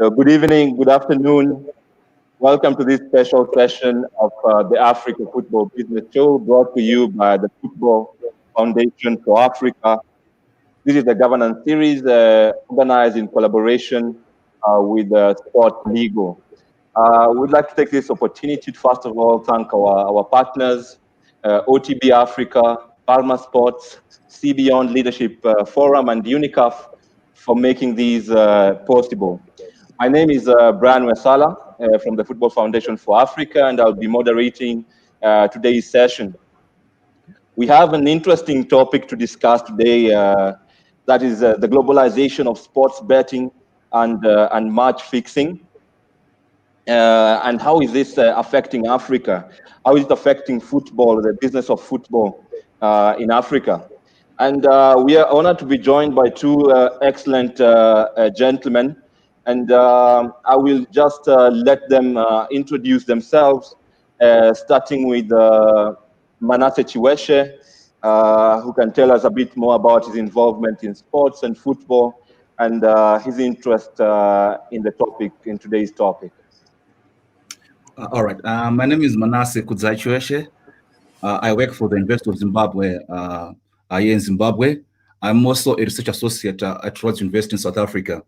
So good evening, good afternoon. Welcome to this special session of the Africa Football Business Show brought to you by the Football Foundation for Africa. This is a governance series organized in collaboration with Sport Legal. We'd like to take this opportunity to first of all thank our partners, OTB Africa, Palma Sports, C Beyond Leadership Forum, and UNICAF for making these possible. My name is Brian Wesala from the Football Foundation for Africa, and I'll be moderating today's session. We have an interesting topic to discuss today, that is the globalization of sports betting and match fixing. And how is this affecting Africa? How is it affecting football, the business of football in Africa? And we are honored to be joined by two excellent gentlemen. And I will just let them introduce themselves, starting with Manase Chiwewe, who can tell us a bit more about his involvement in sports and football and his interest in the topic, in today's topic. All right. My name is Manase Chiwewe. I work for the University of Zimbabwe here in Zimbabwe. I'm also a research associate at Rhodes University in South Africa.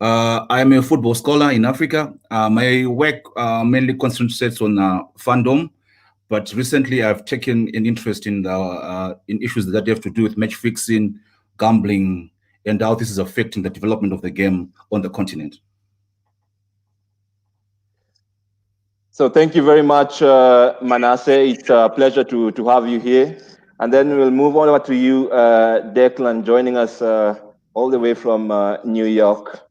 I'm a football scholar in Africa. My work mainly concentrates on fandom, but recently I've taken an interest in issues that have to do with match fixing, gambling, and how this is affecting the development of the game on the continent. So thank you very much, Manase. It's a pleasure to have you here. And then we'll move on over to you, Declan, joining us all the way from New York.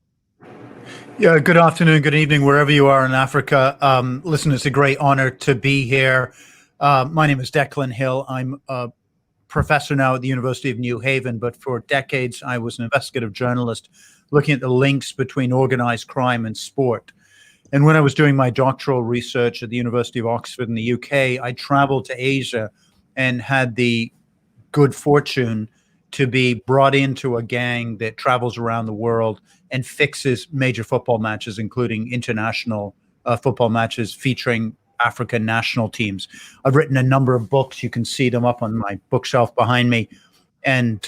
Yeah, good afternoon, good evening, wherever you are in Africa. Listen, it's a great honor to be here. My name is Declan Hill. I'm a professor now at the University of New Haven, but for decades I was an investigative journalist looking at the links between organized crime and sport. And when I was doing my doctoral research at the University of Oxford in the UK, I traveled to Asia and had the good fortune to be brought into a gang that travels around the world and fixes major football matches, including international football matches featuring African national teams. I've written a number of books. You can see them up on my bookshelf behind me. And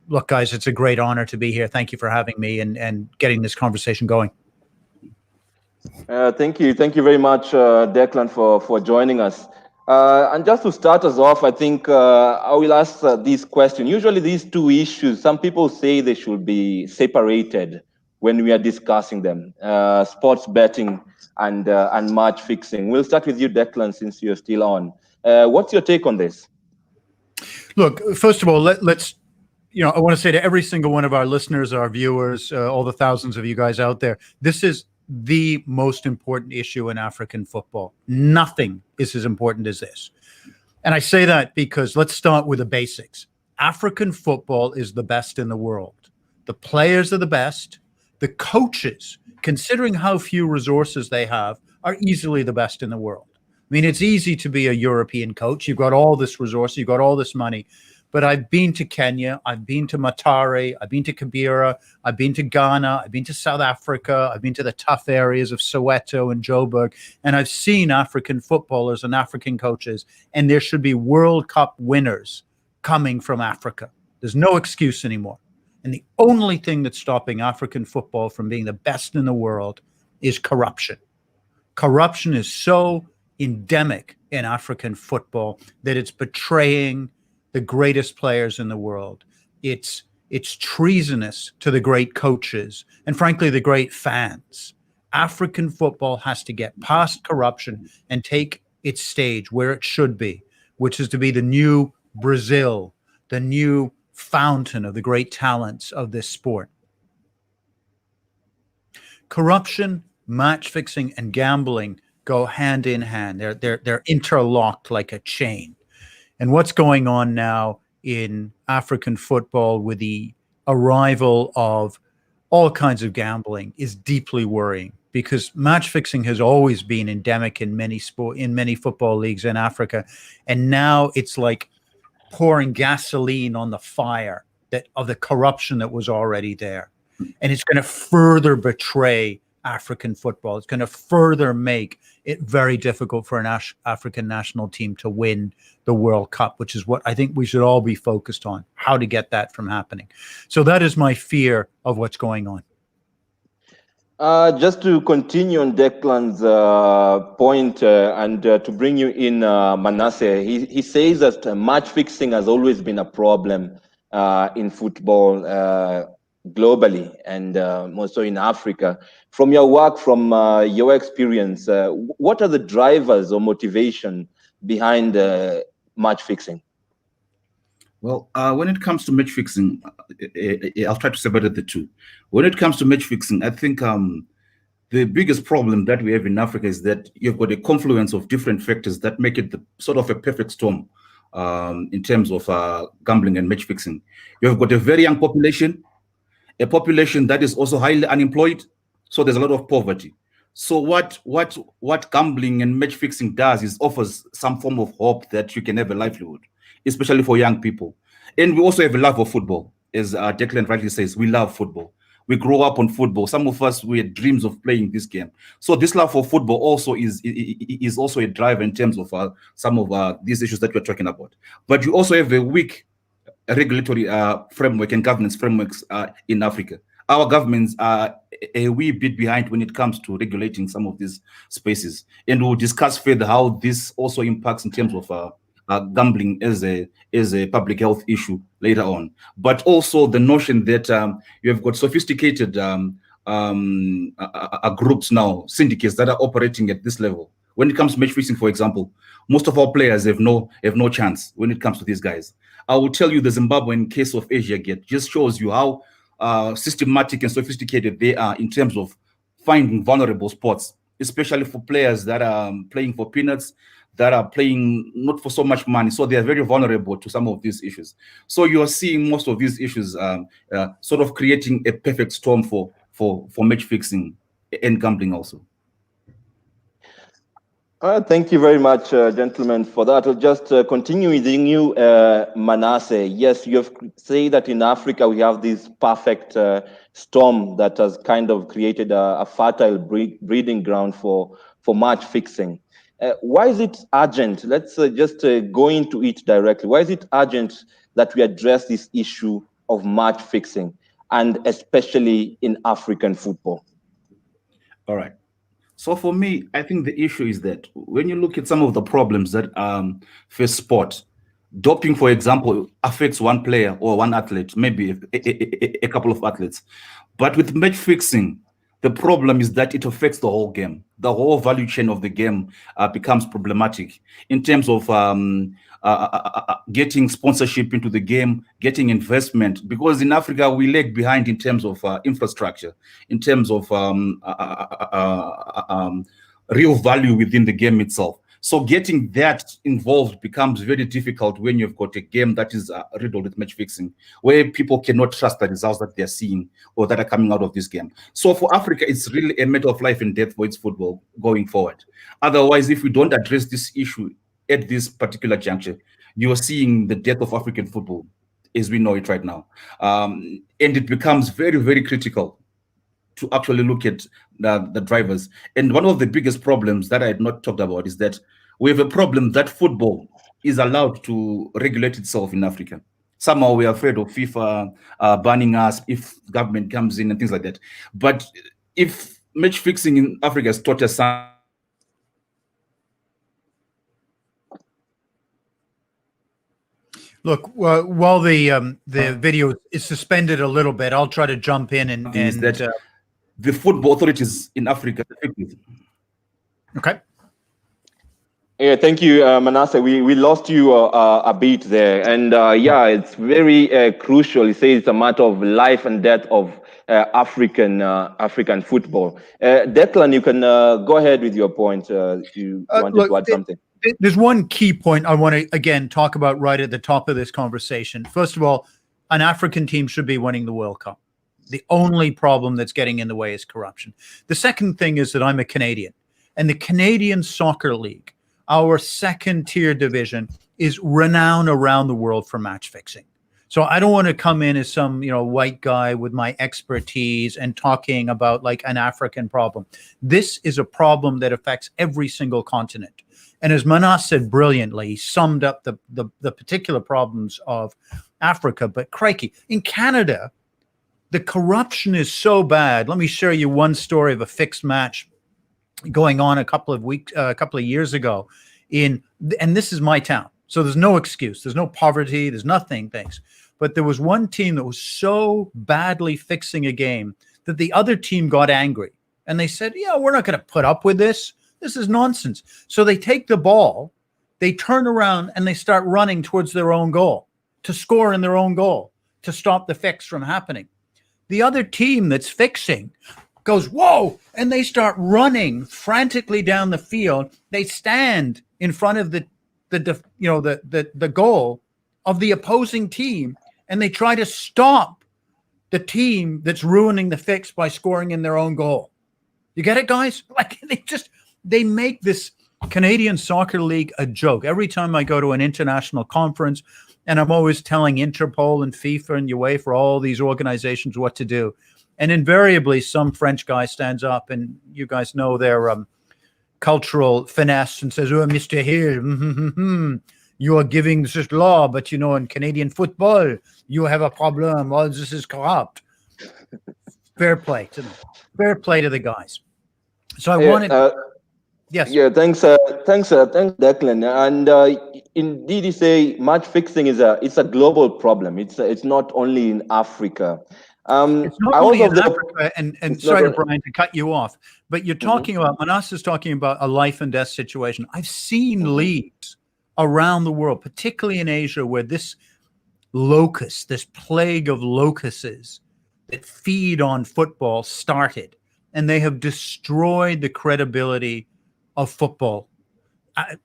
look, guys, it's a great honor to be here. Thank you for having me and getting this conversation going. Thank you very much, Declan, for joining us. And just to start us off, I think I will ask this question. Usually these two issues, some people say they should be separated when we are discussing them, sports betting and match fixing. We'll start with you, Declan, since you're still on. What's your take on this? Look, first of all, let's, I want to say to every single one of our listeners, our viewers, all the thousands of you guys out there, this is the most important issue in African football. Nothing is as important as this. And I say that because let's start with the basics. African football is the best in the world. The players are the best. The coaches, considering how few resources they have, are easily the best in the world. I mean, it's easy to be a European coach. You've got all this resource, you've got all this money. But I've been to Kenya, I've been to Matare, I've been to Kibera, I've been to Ghana, I've been to South Africa, I've been to the tough areas of Soweto and Joburg, and I've seen African footballers and African coaches, and there should be World Cup winners coming from Africa. There's no excuse anymore. And the only thing that's stopping African football from being the best in the world is corruption. Corruption is so endemic in African football that it's betraying the greatest players in the world. It's treasonous to the great coaches and frankly the great fans. African football has to get past corruption and take its stage where it should be, which is to be the new Brazil, the new fountain of the great talents of this sport. Corruption, match fixing, and gambling go hand in hand. They're interlocked like a chain. And what's going on now in African football with the arrival of all kinds of gambling is deeply worrying, because match fixing has always been endemic in many football leagues in Africa, and now it's like pouring gasoline on the fire of the corruption that was already there. and it's going to further betray African football. It's going to further make it very difficult for an African national team to win the World Cup, which is what I think we should all be focused on, how to get that from happening. So that is my fear of what's going on. Just to continue on Declan's point and to bring you in, Manase, he says that match fixing has always been a problem in football globally and more so in Africa. From your work, from your experience, what are the drivers or motivation behind match fixing? Well, when it comes to match fixing, I'll try to separate the two. When it comes to match fixing, I think the biggest problem that we have in Africa is that you've got a confluence of different factors that make it the sort of a perfect storm in terms of gambling and match fixing. You've got a very young population, a population that is also highly unemployed, so there's a lot of poverty. So what gambling and match fixing does is offers some form of hope that you can have a livelihood, especially for young people. And we also have a love of football. As Declan rightly says, we love football. We grow up on football. Some of us, we had dreams of playing this game. So this love for football also is also a driver in terms of some of these issues that we're talking about. But you also have a weak regulatory framework and governance frameworks in Africa. Our governments are a wee bit behind when it comes to regulating some of these spaces. And we'll discuss further how this also impacts in terms of gambling as a public health issue later on. But also the notion that you have got sophisticated groups now, syndicates that are operating at this level. When it comes to match fixing, for example, most of our players have no chance when it comes to these guys. I will tell you the Zimbabwean case of Asia Gate just shows you how systematic and sophisticated they are in terms of finding vulnerable spots, especially for players that are playing for peanuts, that are playing not for so much money. So they are very vulnerable to some of these issues. So you are seeing most of these issues sort of creating a perfect storm for match fixing and gambling also. Thank you very much, gentlemen, for that. I'll just continue with you, Manase. Yes, you have said that in Africa we have this perfect storm that has kind of created a fertile breeding ground for match fixing. Why is it urgent? Let's just go into it directly. Why is it urgent that we address this issue of match fixing, and especially in African football? All right. So for me, I think the issue is that when you look at some of the problems that face sport, doping, for example, affects one player or one athlete, maybe a couple of athletes. But with match fixing, the problem is that it affects the whole game. The whole value chain of the game becomes problematic in terms of getting sponsorship into the game, getting investment, because in Africa we lag behind in terms of infrastructure, in terms of real value within the game itself. So getting that involved becomes very difficult when you've got a game that is riddled with match fixing, where people cannot trust the results that they're seeing or that are coming out of this game. So for Africa, it's really a matter of life and death for its football going forward. Otherwise, if we don't address this issue at this particular juncture, you are seeing the death of African football as we know it right now. And it becomes very, very critical to actually look at the drivers. And one of the biggest problems that I had not talked about is that we have a problem that football is allowed to regulate itself in Africa. Somehow we are afraid of FIFA banning us if government comes in and things like that. But if match fixing in Africa has taught us something, Look, while the video is suspended a little bit, I'll try to jump in and that the football authorities in Africa. Okay. Yeah, thank you, Manase. We lost you a bit there, and yeah, it's very crucial. You say it's a matter of life and death of African football. Declan, you can go ahead with your point. You wanted to add something. There's one key point I want to again talk about right at the top of this conversation. First of all, an African team should be winning the World Cup. The only problem that's getting in the way is corruption. The second thing is that I'm a Canadian, and the Canadian Soccer League, our second tier division, is renowned around the world for match fixing. So I don't want to come in as some, white guy with my expertise and talking about like an African problem. This is a problem that affects every single continent. And as Manase said brilliantly, he summed up the particular problems of Africa. But crikey, in Canada, the corruption is so bad. Let me share you one story of a fixed match going on a couple of years ago and this is my town. So there's no excuse. There's no poverty. There's nothing, thanks. But there was one team that was so badly fixing a game that the other team got angry. And they said, yeah, we're not going to put up with this. This is nonsense. So they take the ball, they turn around, and they start running towards their own goal to score in their own goal to stop the fix from happening. The other team that's fixing goes, whoa, and they start running frantically down the field. They stand in front of the goal of the opposing team, and they try to stop the team that's ruining the fix by scoring in their own goal. You get it, guys? Like they make this Canadian Soccer League a joke. Every time I go to an international conference, and I'm always telling Interpol and FIFA and UEFA, all these organizations, what to do. And invariably, some French guy stands up, and you guys know their cultural finesse, and says, oh, Mr. Hill, you are giving this law, but in Canadian football, you have a problem. All this is corrupt. Fair play to them. Fair play to the guys. So I wanted... Yes. Yeah, thanks, Declan. And indeed, you say match fixing it's a global problem. It's not only in Africa. It's not only in Africa, and sorry, Brian, to cut you off, but you're talking about, Manase is talking about a life and death situation. I've seen leagues around the world, particularly in Asia, where this plague of locusts that feed on football started, and they have destroyed the credibility of football.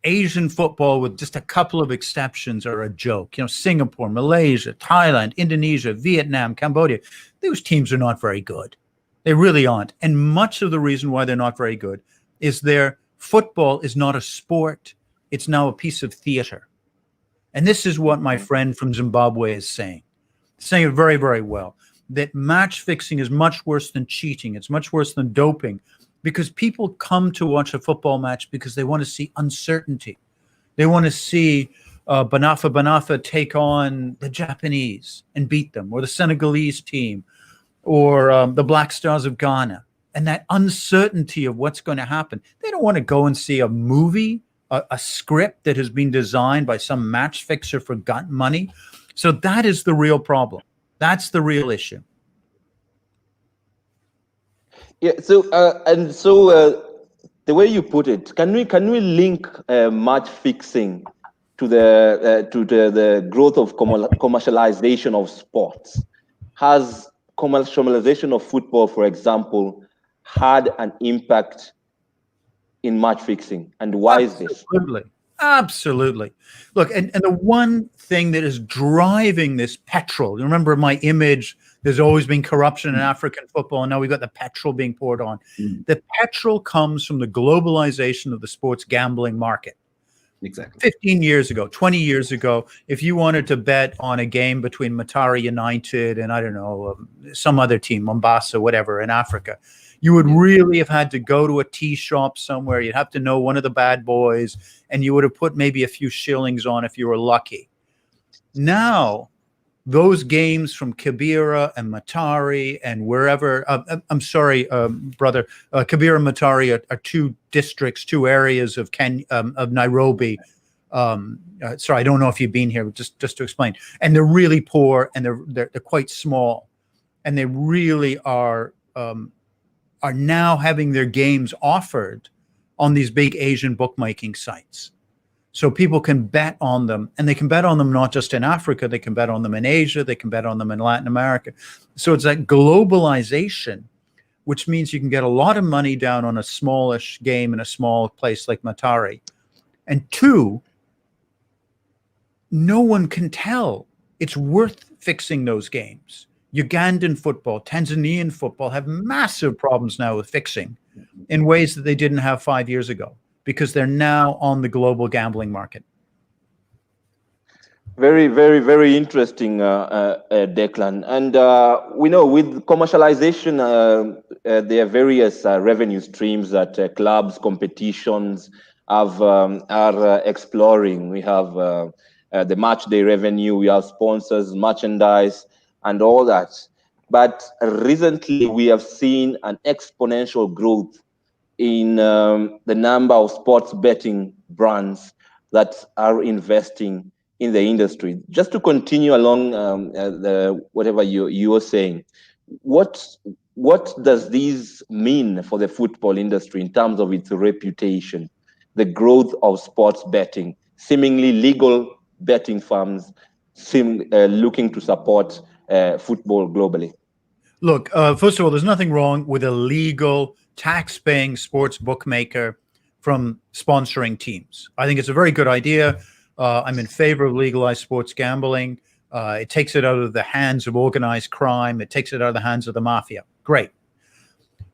Asian football, with just a couple of exceptions, are a joke. Singapore, Malaysia, Thailand, Indonesia, Vietnam, Cambodia, those teams are not very good. They really aren't. And much of the reason why they're not very good is their football is not a sport. It's now a piece of theater. And this is what my friend from Zimbabwe is saying. Saying it very, very well, that match fixing is much worse than cheating. It's much worse than doping. Because people come to watch a football match because they want to see uncertainty. They want to see Banafa take on the Japanese and beat them, or the Senegalese team, or the Black Stars of Ghana, and that uncertainty of what's going to happen. They don't want to go and see a movie, a script that has been designed by some match fixer for money. So that is the real problem. That's the real issue. Yeah. So the way you put it, can we link match fixing to the growth of commercialization of sports? Has commercialization of football, for example, had an impact in match fixing, and why is this? Absolutely. Look, and the one thing that is driving this petrol, remember my image, there's always been corruption in African football, and now we've got the petrol being poured on. The petrol comes from the globalization of the sports gambling market. Exactly. 15 years ago, 20 years ago, if you wanted to bet on a game between Matara United and, I don't know, some other team, Mombasa, whatever, in Africa, you would really have had to go to a tea shop somewhere. You'd have to know one of the bad boys, and you would have put maybe a few shillings on if you were lucky. Now, those games from Kibera and Matari and wherever, I'm sorry, brother, Kibera and Matari are two districts, two areas of Nairobi. Sorry, I don't know if you've been here, but just to explain. And they're really poor, and they're quite small, and they really are now having their games offered on these big Asian bookmaking sites. So people can bet on them, and they can bet on them not just in Africa, they can bet on them in Asia, they can bet on them in Latin America. So it's that globalization, which means you can get a lot of money down on a smallish game in a small place like Matari. And two, no one can tell it's worth fixing those games. Ugandan football, Tanzanian football have massive problems now with fixing in ways that they didn't have 5 years ago, because they're now on the global gambling market. Very, very, very interesting, Declan. And we know with commercialization, there are various revenue streams that clubs, competitions are exploring. We have the match day revenue, we have sponsors, merchandise, and all that. But recently, we have seen an exponential growth in the number of sports betting brands that are investing in the industry. Just to continue along whatever you were saying, what what does this mean for the football industry in terms of its reputation, the growth of sports betting, seemingly legal betting firms seem looking to support football globally? Look, first of all, there's nothing wrong with a legal, tax-paying sports bookmaker from sponsoring teams. I think it's a very good idea. I'm in favor of legalized sports gambling. It takes it out of the hands of organized crime. It takes it out of the hands of the mafia. Great.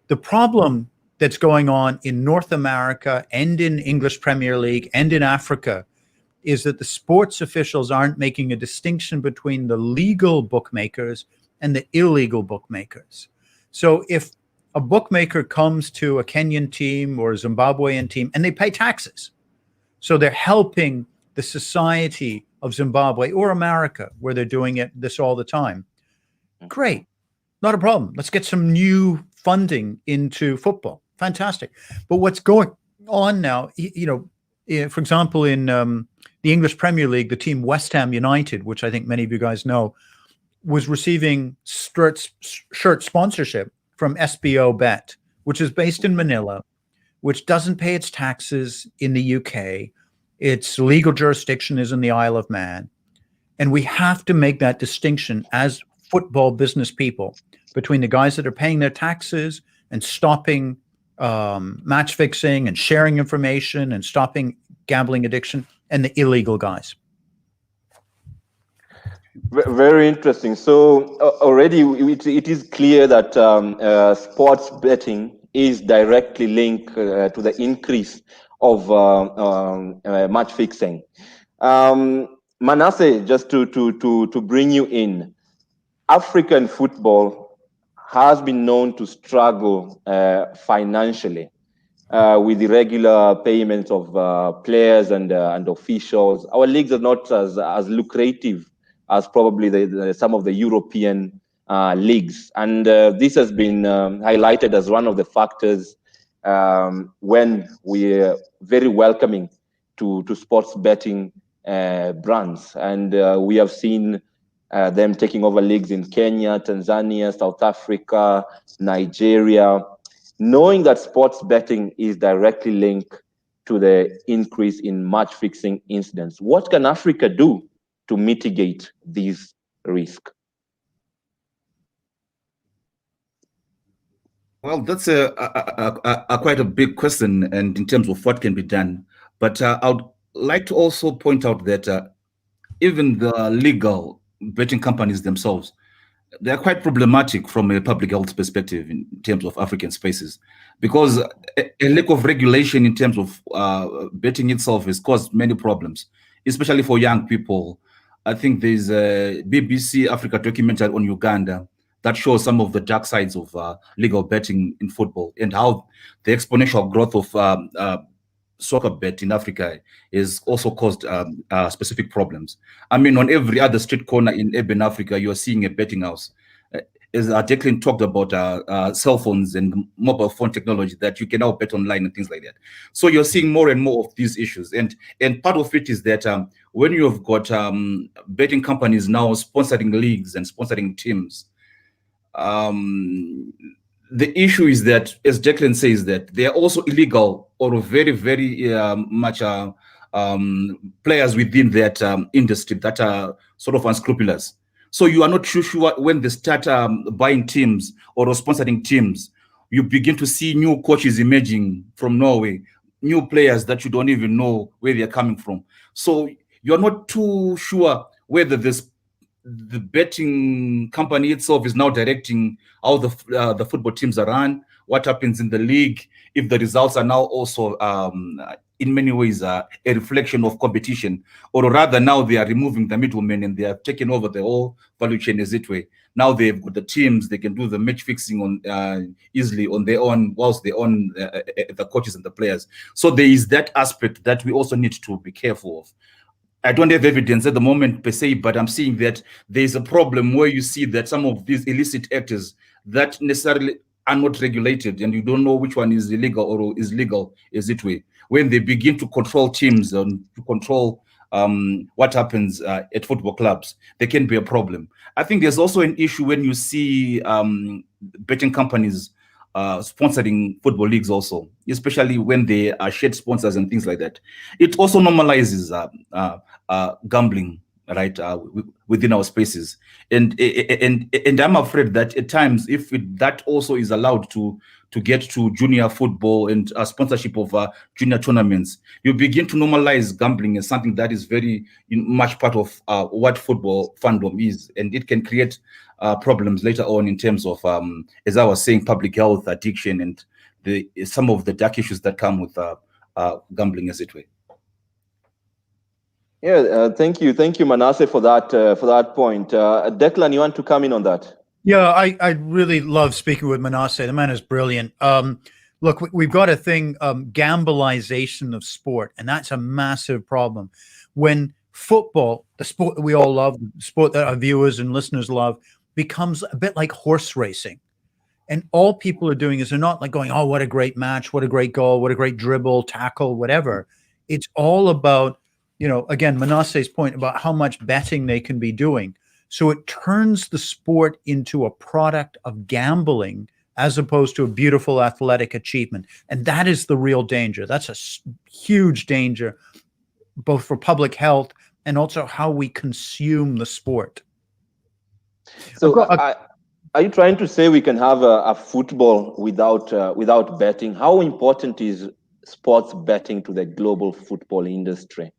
The problem that's going on in North America and in English Premier League and in Africa is that the sports officials aren't making a distinction between the legal bookmakers and the illegal bookmakers. So if a bookmaker comes to a Kenyan team or a Zimbabwean team and they pay taxes, so they're helping the society of Zimbabwe or America where they're doing this all the time, great, not a problem. Let's get some new funding into football. Fantastic. But what's going on now, for example, in the English Premier League, the team West Ham United, which I think many of you guys know, was receiving shirt sponsorship from SBO Bet, which is based in Manila, which doesn't pay its taxes in the UK. Its legal jurisdiction is in the Isle of Man. And we have to make that distinction as football business people between the guys that are paying their taxes and stopping match fixing and sharing information and stopping gambling addiction and the illegal guys. Very interesting. So already it is clear that sports betting is directly linked to the increase of match fixing. Manase, just to bring you in, African football has been known to struggle financially with irregular payments of players and officials. Our leagues are not as lucrative as probably some of the European leagues. And this has been highlighted as one of the factors when we're very welcoming to sports betting brands. And we have seen them taking over leagues in Kenya, Tanzania, South Africa, Nigeria, knowing that sports betting is directly linked to the increase in match fixing incidents. What can Africa do to mitigate these risks? Well, that's a quite a big question, and in terms of what can be done. But I would like to also point out that even the legal betting companies themselves, they are quite problematic from a public health perspective in terms of African spaces, because a lack of regulation in terms of betting itself has caused many problems, especially for young people. I think there's a BBC Africa documentary on Uganda that shows some of the dark sides of legal betting in football and how the exponential growth of soccer bet in Africa has also caused specific problems. I mean, on every other street corner in urban Africa, you're seeing a betting house. As Declan talked about cell phones and mobile phone technology that you can now bet online and things like that. So you're seeing more and more of these issues. And part of it is that when you've got betting companies now sponsoring leagues and sponsoring teams, the issue is that, as Declan says, that they are also illegal or very, very much players within that industry that are sort of unscrupulous. So you are not sure when they start buying teams or sponsoring teams, you begin to see new coaches emerging from Norway, new players that you don't even know where they're coming from. So you're not too sure whether the betting company itself is now directing how the football teams are run, what happens in the league, if the results are now also in many ways a reflection of competition, or rather now they are removing the middlemen and they have taken over the whole value chain, as it were. Now they've got the teams, they can do the match fixing on easily on their own, whilst they own the coaches and the players. So there is that aspect that we also need to be careful of. I don't have evidence at the moment per se, but I'm seeing that there's a problem where you see that some of these illicit actors that necessarily are not regulated, and you don't know which one is illegal or is legal, as it were. When they begin to control teams and to control what happens at football clubs, there can be a problem. I think there's also an issue when you see betting companies sponsoring football leagues also, especially when they are shared sponsors and things like that. It also normalizes gambling, right, within our spaces, and I'm afraid that at times, if that also is allowed to get to junior football and sponsorship of junior tournaments, you begin to normalize gambling as something that is very much part of what football fandom is, and it can create problems later on in terms of, as I was saying, public health, addiction, and some of the dark issues that come with gambling, as it were. Yeah, thank you, Manase, for that point. Declan, you want to come in on that? Yeah, I really love speaking with Manase. The man is brilliant. Look, we've got a thing, Globalisation of sport, and that's a massive problem. When football, the sport that we all love, the sport that our viewers and listeners love, becomes a bit like horse racing. And all people are doing is they're not like going, oh, what a great match, what a great goal, what a great dribble, tackle, whatever. It's all about, again, Manase's point about how much betting they can be doing. So it turns the sport into a product of gambling as opposed to a beautiful athletic achievement. And that is the real danger. That's a huge danger, both for public health and also how we consume the sport. So are you trying to say we can have a football without betting? How important is sports betting to the global football industry?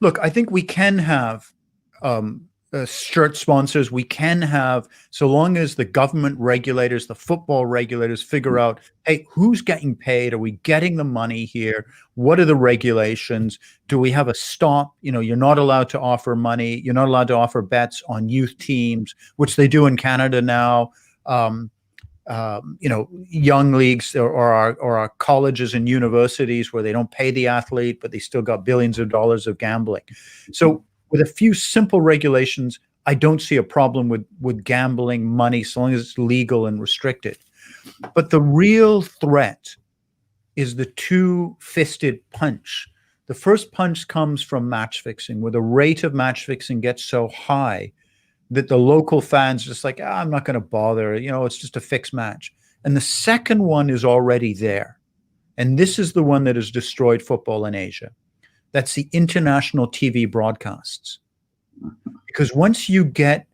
Look, I think we can have shirt sponsors. We can have, so long as the government regulators, the football regulators figure out, hey, who's getting paid? Are we getting the money here? What are the regulations? Do we have a stop? You're not allowed to offer money. You're not allowed to offer bets on youth teams, which they do in Canada now. Young leagues or our colleges and universities where they don't pay the athlete, but they still got billions of dollars of gambling. So with a few simple regulations, I don't see a problem with gambling money so long as it's legal and restricted. But the real threat is the two-fisted punch. The first punch comes from match fixing, where the rate of match fixing gets so high that the local fans are just like, I'm not going to bother. It's just a fixed match. And the second one is already there. And this is the one that has destroyed football in Asia. That's the international TV broadcasts. Because once you get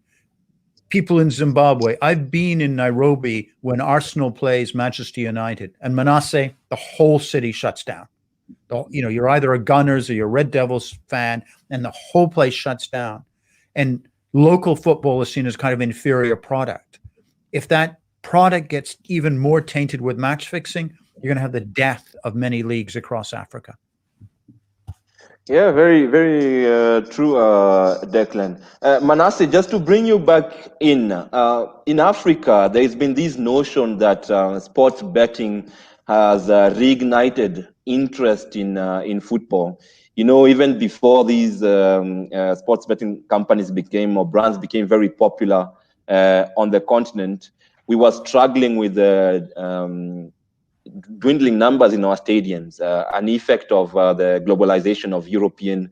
people in Zimbabwe, I've been in Nairobi when Arsenal plays Manchester United, and Manase, the whole city shuts down. You're either a Gunners or you're a Red Devils fan, and the whole place shuts down. And local football is seen as kind of inferior product. If that product gets even more tainted with match fixing, you're going to have the death of many leagues across Africa. Yeah, very, very true, Declan. Manase, just to bring you back in Africa, there's been this notion that sports betting has reignited interest in football. Even before these sports betting companies or brands became very popular on the continent, we were struggling with dwindling numbers in our stadiums, an effect of the globalization of European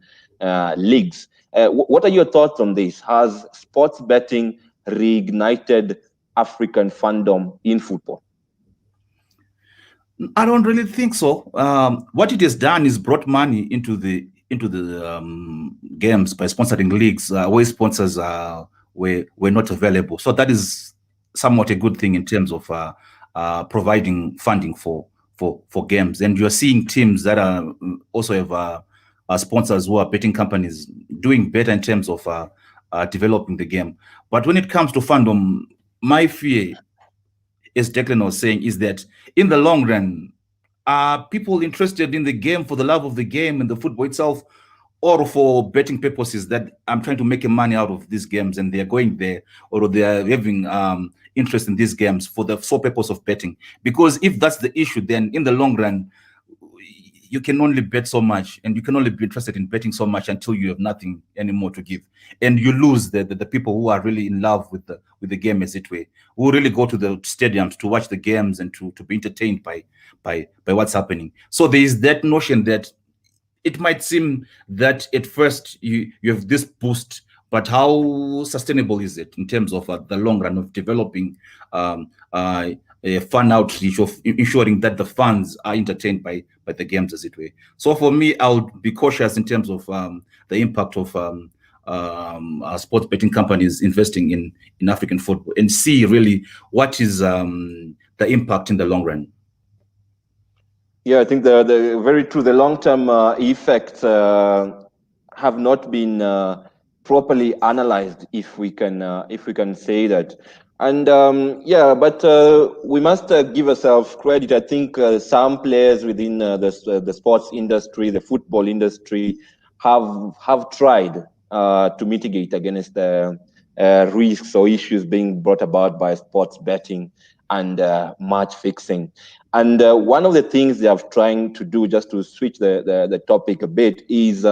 leagues. What are your thoughts on this? Has sports betting reignited African fandom in football? I don't really think so. What it has done is brought money into the games by sponsoring leagues where sponsors were not available. So that is somewhat a good thing in terms of providing funding for games. And you're seeing teams that are also have sponsors who are betting companies doing better in terms of developing the game. But when it comes to fandom, my fear, as Declan was saying, is that in the long run, Are people interested in the game for the love of the game and the football itself, or for betting purposes that I'm trying to make money out of these games and they're going there, or they are having interest in these games for the sole purpose of betting? Because if that's the issue, then in the long run, you can only bet so much, and you can only be interested in betting so much until you have nothing anymore to give, and you lose the people who are really in love with the game, as it were, who really go to the stadiums to watch the games and to be entertained by what's happening. So there is that notion that it might seem that at first you have this boost, but how sustainable is it in terms of the long run of developing a fun outreach, of ensuring that the fans are entertained by the games, as it were? So for me, I would be cautious in terms of the impact of sports betting companies investing in African football, and see really what is the impact in the long run. Yeah, I think the very true. The long-term effects have not been properly analyzed, if we can say that. And yeah, but we must give ourselves credit. I think some players within the sports industry, the football industry, have tried to mitigate against the risks or issues being brought about by sports betting and match fixing. And one of the things they are trying to do, just to switch the topic a bit, is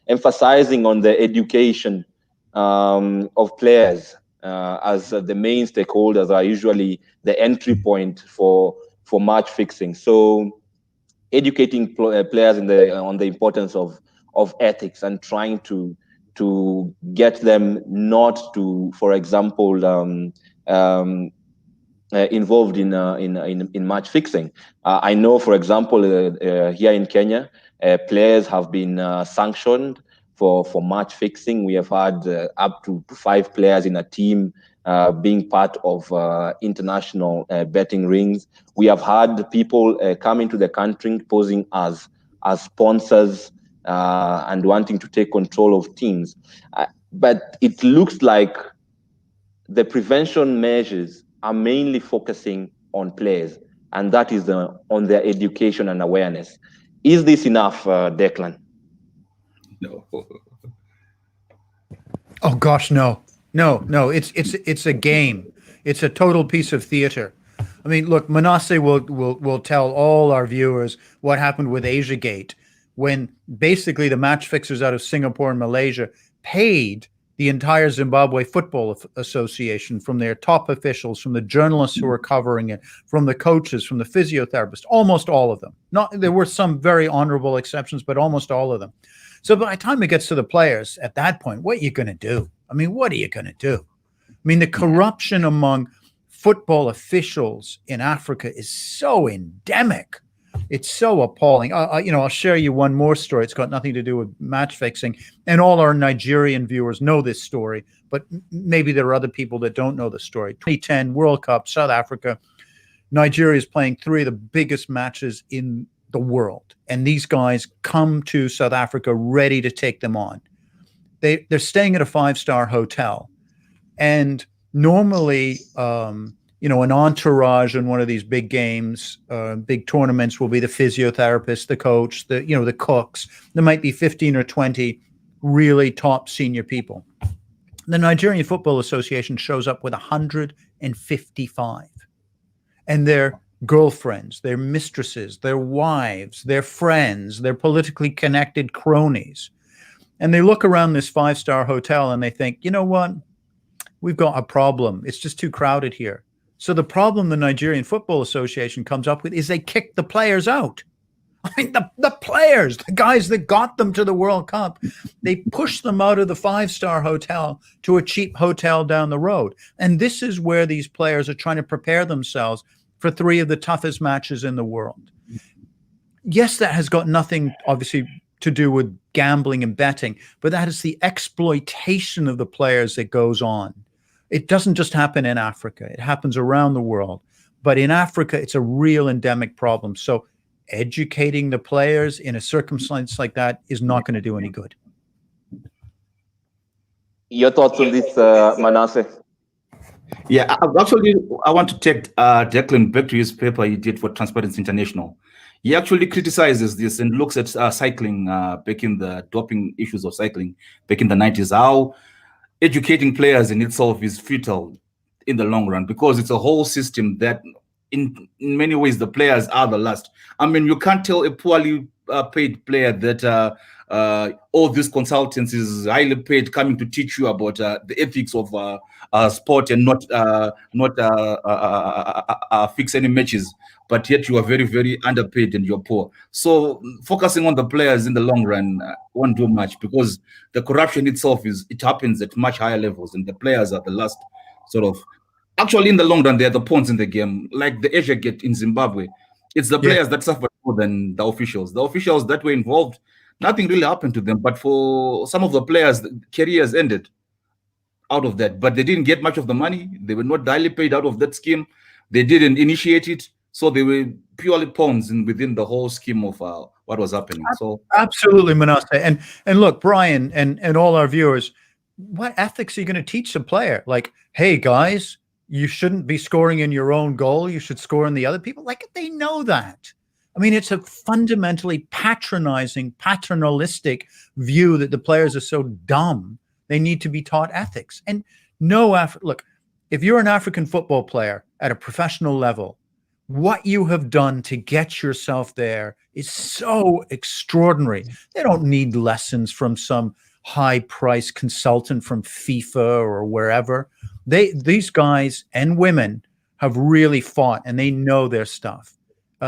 emphasizing on the education of players, as the main stakeholders are usually the entry point for match fixing. So educating players on the importance of ethics, and trying to get them not to, for example, involved in match fixing. I know, for example, here in Kenya, players have been sanctioned for match fixing. We have had up to 5 players in a team being part of international betting rings. We have had people come into the country posing as sponsors and wanting to take control of teams. But it looks like the prevention measures are mainly focusing on players, and that is on their education and awareness. Is this enough, Declan? No. Oh gosh, no. It's a game. It's a total piece of theater. I mean, look, Manase will tell all our viewers what happened with AsiaGate, when basically the match fixers out of Singapore and Malaysia paid the entire Zimbabwe Football Association, from their top officials, from the journalists who were covering it, from the coaches, from the physiotherapists, almost all of them. There were some very honorable exceptions, but almost all of them. So by the time it gets to the players, at that point, what are you going to do? I mean, what are you going to do? I mean, the corruption among football officials in Africa is so endemic. It's so appalling. I'll share you one more story. It's got nothing to do with match fixing, and all our Nigerian viewers know this story, but maybe there are other people that don't know the story. 2010 World Cup, South Africa. Nigeria is playing 3 of the biggest matches in the world, and these guys come to South Africa ready to take them on. They're staying at a 5-star hotel, and normally an entourage in one of these big games, big tournaments, will be the physiotherapist, the coach, the cooks. There might be 15 or 20 really top senior people. The Nigerian Football Association shows up with 155, and their girlfriends, their mistresses, their wives, their friends, their politically connected cronies. And they look around this 5-star hotel and they think, you know what? We've got a problem. It's just too crowded here. So the problem the Nigerian Football Association comes up with is they kick the players out. I mean, the players, the guys that got them to the World Cup, they push them out of the 5-star hotel to a cheap hotel down the road. And this is where these players are trying to prepare themselves for 3 of the toughest matches in the world. Yes, that has got nothing, obviously, to do with gambling and betting, but that is the exploitation of the players that goes on. It doesn't just happen in Africa. It happens around the world. But in Africa, it's a real endemic problem. So educating the players in a circumstance like that is not going to do any good. Your thoughts on this, Manase? Yeah, actually, I want to take Declan back to his paper he did for Transparency International. He actually criticizes this and looks at cycling back in the doping issues of cycling back in the 90s, how educating players in itself is futile in the long run, because it's a whole system that in many ways the players are the last. I mean, you can't tell a poorly paid player that all these consultants is highly paid coming to teach you about the ethics of sport and not fix any matches, but yet you are very, very underpaid and you're poor. So focusing on the players in the long run won't do much, because the corruption itself it happens at much higher levels, and the players are the last sort of. Actually, in the long run, they're the pawns in the game, like the Asia Gate in Zimbabwe. It's the players that suffered more than the officials. The officials that were involved, nothing really happened to them. But for some of the players, careers ended out of that. But they didn't get much of the money. They were not highly paid out of that scheme. They didn't initiate it. So they were purely pawns within the whole scheme of what was happening. So absolutely, Manase. And look, Brian and all our viewers, what ethics are you going to teach the player? Like, hey, guys, you shouldn't be scoring in your own goal. You should score in the other people. Like, they know that. I mean, it's a fundamentally patronizing, paternalistic view that the players are so dumb. They need to be taught ethics. And look, if you're an African football player at a professional level, what you have done to get yourself there is so extraordinary. They don't need lessons from some high-priced consultant from FIFA or wherever. These guys and women have really fought, and they know their stuff.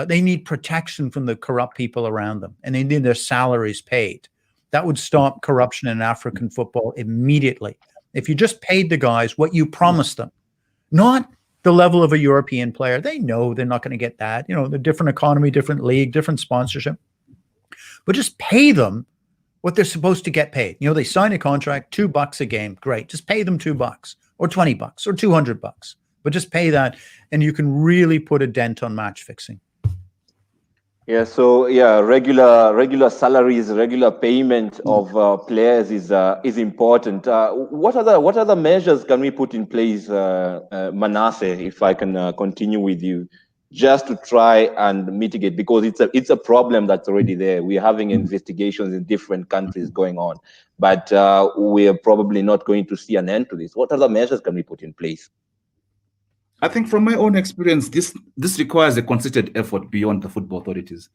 They need protection from the corrupt people around them, and they need their salaries paid. That would stop corruption in African football immediately. If you just paid the guys what you promised them, not the level of a European player. They know they're not going to get that. You know, the different economy, different league, different sponsorship. But just pay them what they're supposed to get paid. You know, they sign a contract, $2 a game. Great. Just pay them $2 or $20 or $200. But just pay that, and you can really put a dent on match fixing. Yeah, so regular salaries, regular payment of players is important. What other measures can we put in place, Manase, if I can continue with you, just to try and mitigate, because it's a problem that's already there. We're having investigations in different countries going on, but we're probably not going to see an end to this. What other measures can we put in place? I think from my own experience, this requires a concerted effort beyond the football authorities.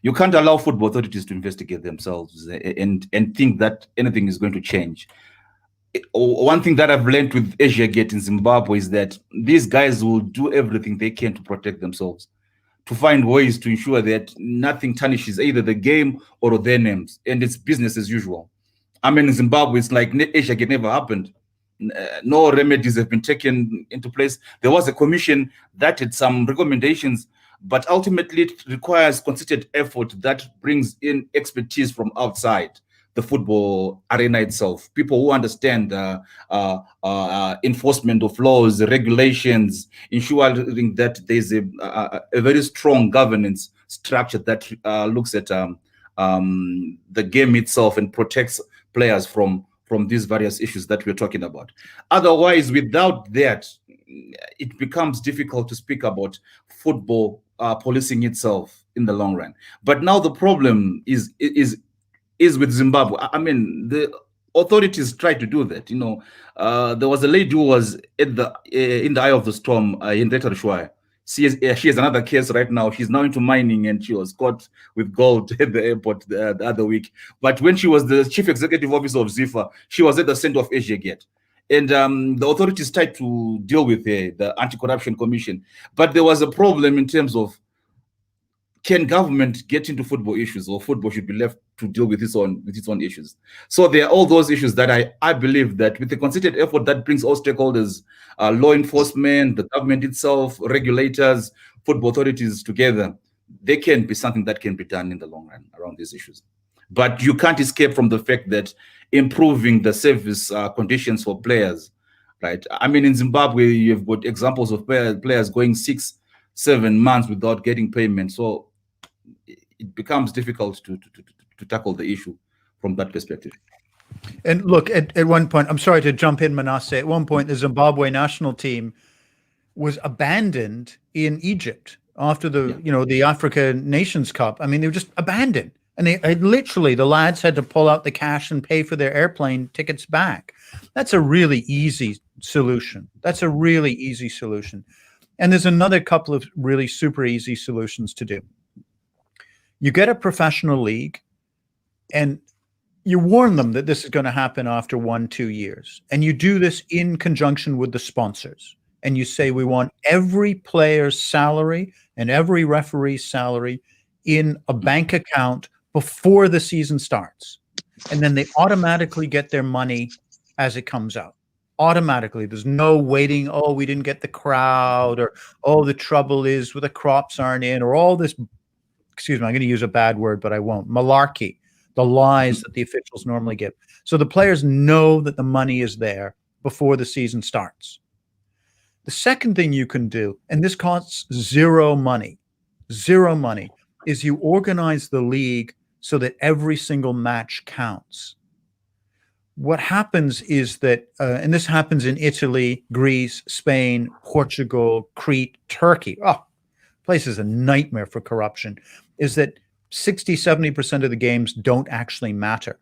You can't allow football authorities to investigate themselves and think that anything is going to change. One thing that I've learned with Asia Gate in Zimbabwe is that these guys will do everything they can to protect themselves, to find ways to ensure that nothing tarnishes either the game or their names, and it's business as usual. I mean, in Zimbabwe, it's like Asia Gate never happened. No remedies have been taken into place. There was a commission that had some recommendations, but ultimately it requires concerted effort that brings in expertise from outside the football arena itself. People who understand enforcement of laws, regulations, ensuring that there's a very strong governance structure that looks at the game itself and protects players from these various issues that we're talking about. Otherwise, without that, it becomes difficult to speak about football policing itself in the long run. But now the problem is with Zimbabwe. I mean, the authorities tried to do that. You know, there was a lady who was in the eye of the storm in Declan. She has another case right now. She's now into mining, and she was caught with gold at the airport the other week. But when she was the chief executive officer of ZIFA, she was at the center of Asia Gate. And the authorities tried to deal with her, the Anti-Corruption Commission. But there was a problem in terms of, can government get into football issues, or football should be left to deal with its own issues? So there are all those issues that I believe that with a concerted effort that brings all stakeholders, law enforcement, the government itself, regulators, football authorities together, there can be something that can be done in the long run around these issues. But you can't escape from the fact that improving the service conditions for players, right? I mean, in Zimbabwe, you've got examples of players going 6-7 months without getting payment. So it becomes difficult to tackle the issue from that perspective. And look, at one point, I'm sorry to jump in, Manase, at one point, the Zimbabwe national team was abandoned in Egypt after the Africa Nations Cup. I mean, they were just abandoned. And literally, the lads had to pull out the cash and pay for their airplane tickets back. That's a really easy solution. And there's another couple of really super easy solutions to do. You get a professional league, and you warn them that this is going to happen after 1-2 years. And you do this in conjunction with the sponsors. And you say, we want every player's salary and every referee's salary in a bank account before the season starts. And then they automatically get their money as it comes out. Automatically. There's no waiting, oh, we didn't get the crowd, or, oh, the trouble is with the crops aren't in, or all this, excuse me, I'm going to use a bad word, but I won't, malarkey, the lies that the officials normally give. So the players know that the money is there before the season starts. The second thing you can do, and this costs zero money, is you organize the league so that every single match counts. What happens is that, and this happens in Italy, Greece, Spain, Portugal, Crete, Turkey. Oh, place is a nightmare for corruption, is that 60-70% of the games don't actually matter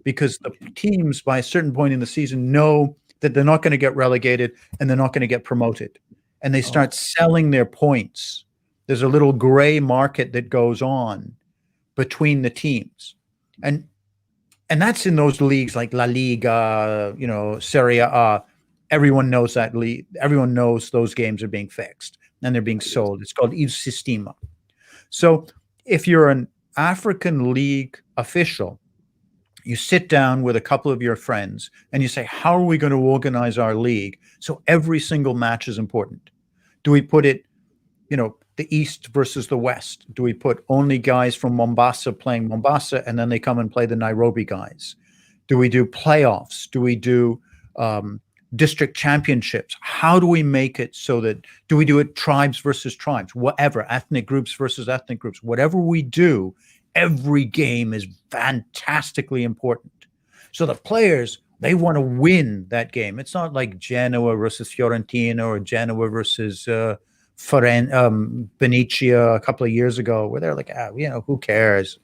because the teams by a certain point in the season know that they're not going to get relegated and they're not going to get promoted. And they start selling their points. There's a little gray market that goes on between the teams. And that's in those leagues like La Liga, Serie A. Everyone knows that league. Everyone knows those games are being fixed and they're being sold. It's called Il Sistema. So if you're an African league official, you sit down with a couple of your friends and you say, how are we going to organize our league so every single match is important? Do we put it, the East versus the West? Do we put only guys from Mombasa playing Mombasa and then they come and play the Nairobi guys? Do we do playoffs? Do we do district championships? How do we make it so that, do we do it tribes versus tribes? Whatever, ethnic groups versus ethnic groups. Whatever we do, every game is fantastically important. So the players, they want to win that game. It's not like Genoa versus Fiorentina or Genoa versus Benicia a couple of years ago, where they're like, who cares?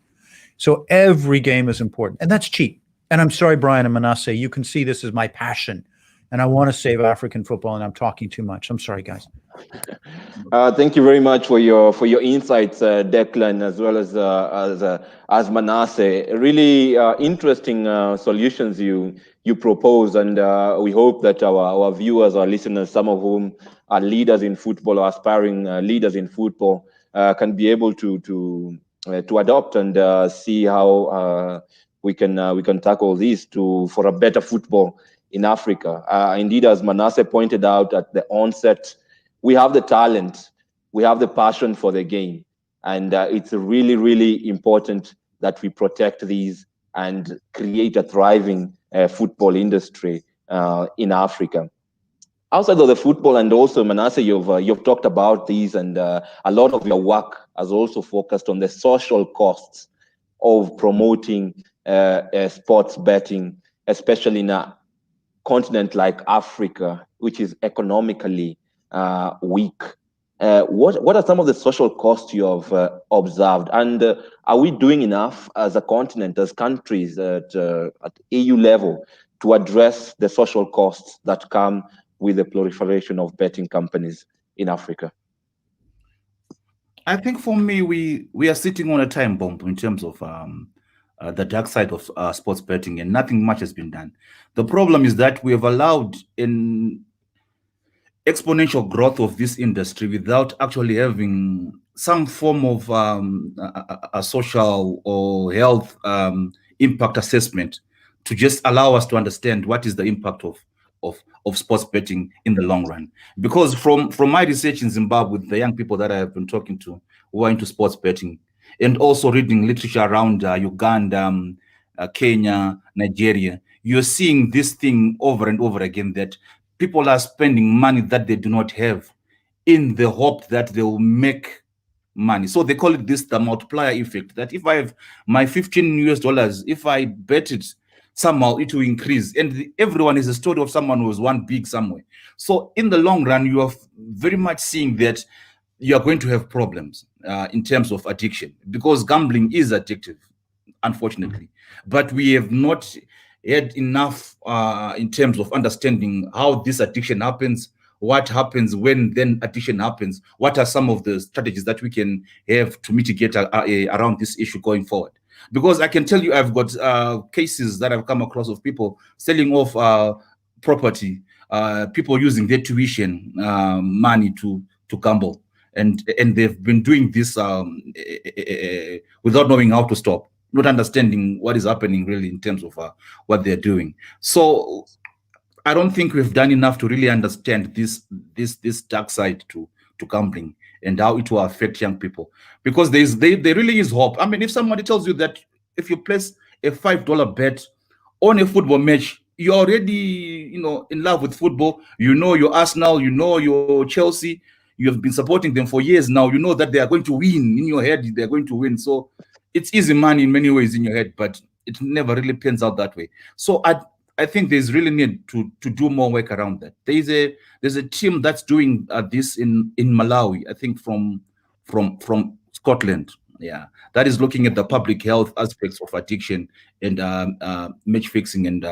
So every game is important, and that's cheap. And I'm sorry, Brian and Manase, you can see this is my passion, and I want to save African football, and I'm talking too much. I'm sorry, guys. Thank you very much for your insights, Declan, as well as Manase. Really interesting solutions you propose, and we hope that our viewers, our listeners, some of whom are leaders in football or aspiring leaders in football, can be able to adopt and see how we can tackle this for a better football in Africa. Indeed, as Manase pointed out at the onset, we have the talent, we have the passion for the game, and it's really, really important that we protect these and create a thriving football industry in Africa. Outside of the football, and also Manase, you've talked about these, and a lot of your work has also focused on the social costs of promoting sports betting, especially in a continent like Africa, which is economically weak. What are some of the social costs you have observed, and are we doing enough as a continent, as countries at EU level, to address the social costs that come with the proliferation of betting companies in Africa? I think for me, we are sitting on a time bomb in terms of the dark side of sports betting, and nothing much has been done. The problem is that we have allowed an exponential growth of this industry without actually having some form of a social or health impact assessment to just allow us to understand what is the impact of sports betting in the long run. Because from my research in Zimbabwe, with the young people that I have been talking to who are into sports betting, and also reading literature around Uganda, Kenya, Nigeria, you're seeing this thing over and over again, that people are spending money that they do not have in the hope that they will make money. So they call it the multiplier effect, that if I have my $15, if I bet it, somehow it will increase. And everyone is a story of someone who was one big somewhere. So in the long run, you are very much seeing that you are going to have problems in terms of addiction, because gambling is addictive, unfortunately. But we have not had enough in terms of understanding how this addiction happens, what happens when then addiction happens, what are some of the strategies that we can have to mitigate around this issue going forward. Because I can tell you, I've got cases that I've come across of people selling off property, people using their tuition money to gamble, and they've been doing this without knowing how to stop, not understanding what is happening really in terms of what they're doing. So I don't think we've done enough to really understand this dark side to gambling and how it will affect young people. Because there really is hope. I mean, if somebody tells you that if you place a $5 bet on a football match, you're already, in love with football. You know your Arsenal, you know your Chelsea. You have been supporting them for years now. You know that they are going to win. In your head, they're going to win. So it's easy money in many ways in your head, but it never really pans out that way. So I think there's really need to do more work around that. There's a team that's doing this in Malawi, I think from Scotland. Yeah, that is looking at the public health aspects of addiction and match fixing and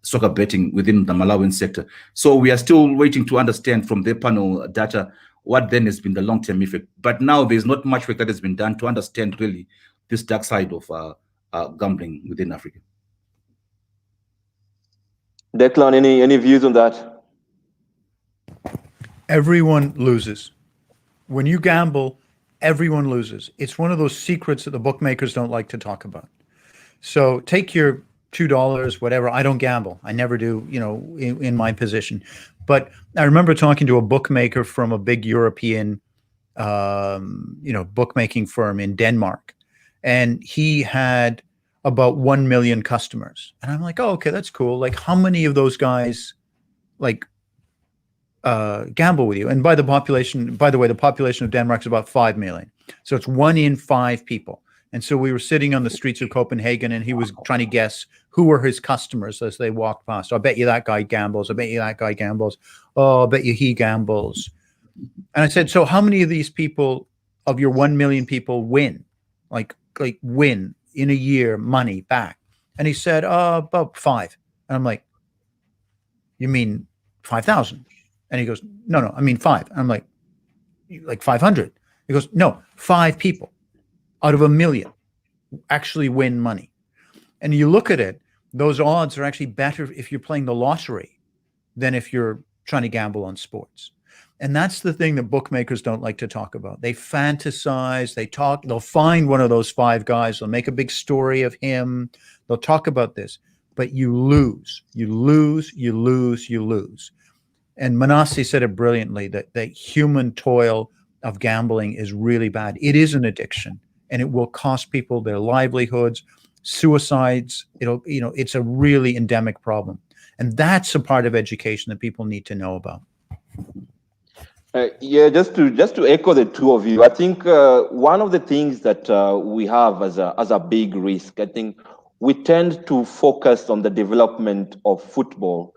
soccer betting within the Malawian sector. So we are still waiting to understand from their panel data what then has been the long-term effect. But now there's not much work that has been done to understand really this dark side of gambling within Africa. Declan, any views on that? Everyone loses. When you gamble, everyone loses. It's one of those secrets that the bookmakers don't like to talk about. So take your $2, whatever. I don't gamble. I never do, in my position. But I remember talking to a bookmaker from a big European, bookmaking firm in Denmark, and he had about 1 million customers. And I'm like, oh, okay, that's cool. Like, how many of those guys, gamble with you? And by the way, the population of Denmark is about 5 million. So it's 1 in 5 people. And so we were sitting on the streets of Copenhagen, and he was trying to guess who were his customers as they walked past. I bet you that guy gambles. I bet you that guy gambles. Oh, I bet you he gambles. And I said, so how many of these people, of your 1 million people, win? Like win in a year, money back? And he said, about 5. And I'm like, you mean 5,000? And he goes, no, I mean 5. And I'm like 500. He goes, no, 5 people out of 1 million actually win money. And you look at it, those odds are actually better if you're playing the lottery than if you're trying to gamble on sports. And that's the thing that bookmakers don't like to talk about. They fantasize, they'll find one of those 5 guys, they'll make a big story of him, they'll talk about this, but you lose. And Manase said it brilliantly, that the human toil of gambling is really bad. It is an addiction, and it will cost people their livelihoods, suicides. It's a really endemic problem. And that's a part of education that people need to know about. Just to echo the two of you, I think one of the things that we have as a big risk, I think we tend to focus on the development of football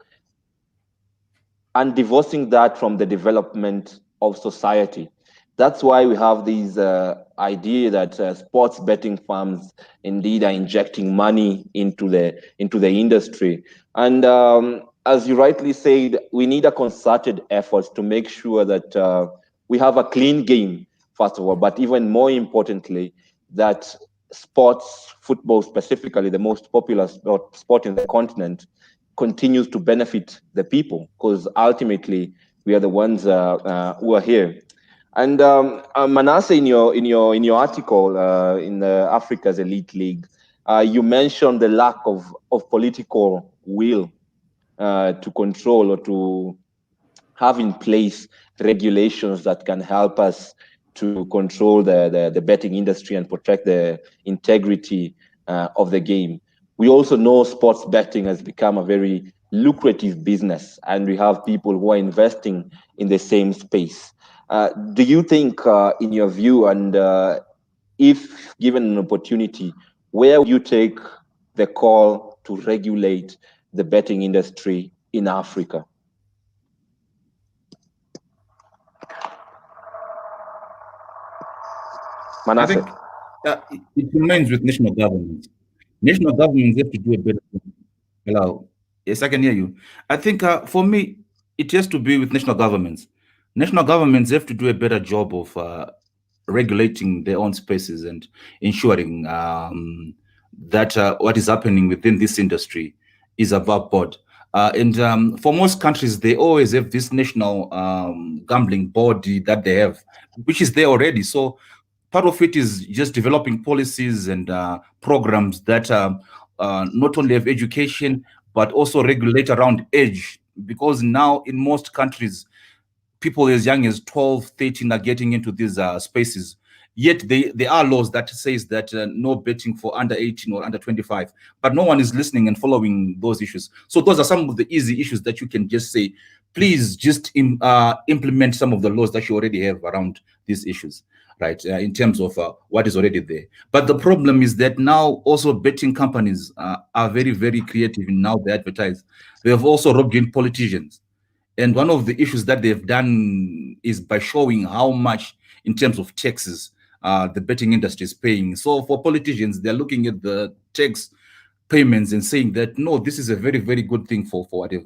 and divorcing that from the development of society. That's why we have these idea that sports betting firms indeed are injecting money into the industry. And as you rightly said, we need a concerted effort to make sure that we have a clean game, first of all, but even more importantly, that sports, football specifically, the most popular sport in the continent, continues to benefit the people, because ultimately we are the ones who are here. And Manase, in your article in the Africa's Elite League, you mentioned the lack of political will to control or to have in place regulations that can help us to control the betting industry and protect the integrity of the game. We also know sports betting has become a very lucrative business, and we have people who are investing in the same space. Do you think, in your view, and if given an opportunity, where would you take the call to regulate the betting industry in Africa? I Manase. think it remains with national governments. National governments have to do a better job. Hello. Yes, I can hear you. I think for me, it has to be with national governments. National governments have to do a better job of regulating their own spaces and ensuring that what is happening within this industry is above board. And for most countries, they always have this national gambling body that they have, which is there already. So part of it is just developing policies and programs that not only have education but also regulate around age, because now in most countries people as young as 12, 13 are getting into these spaces. Yet there are laws that says that no betting for under 18 or under 25, but no one is listening and following those issues. So those are some of the easy issues that you can just say, please just implement some of the laws that you already have around these issues, right? In terms of what is already there. But the problem is that now also betting companies are very, very creative in how they advertise. They have also robbed in politicians. And one of the issues that they've done is by showing how much, in terms of taxes, the betting industry is paying. So for politicians, they're looking at the tax payments and saying that no, this is a very, very good thing for whatever.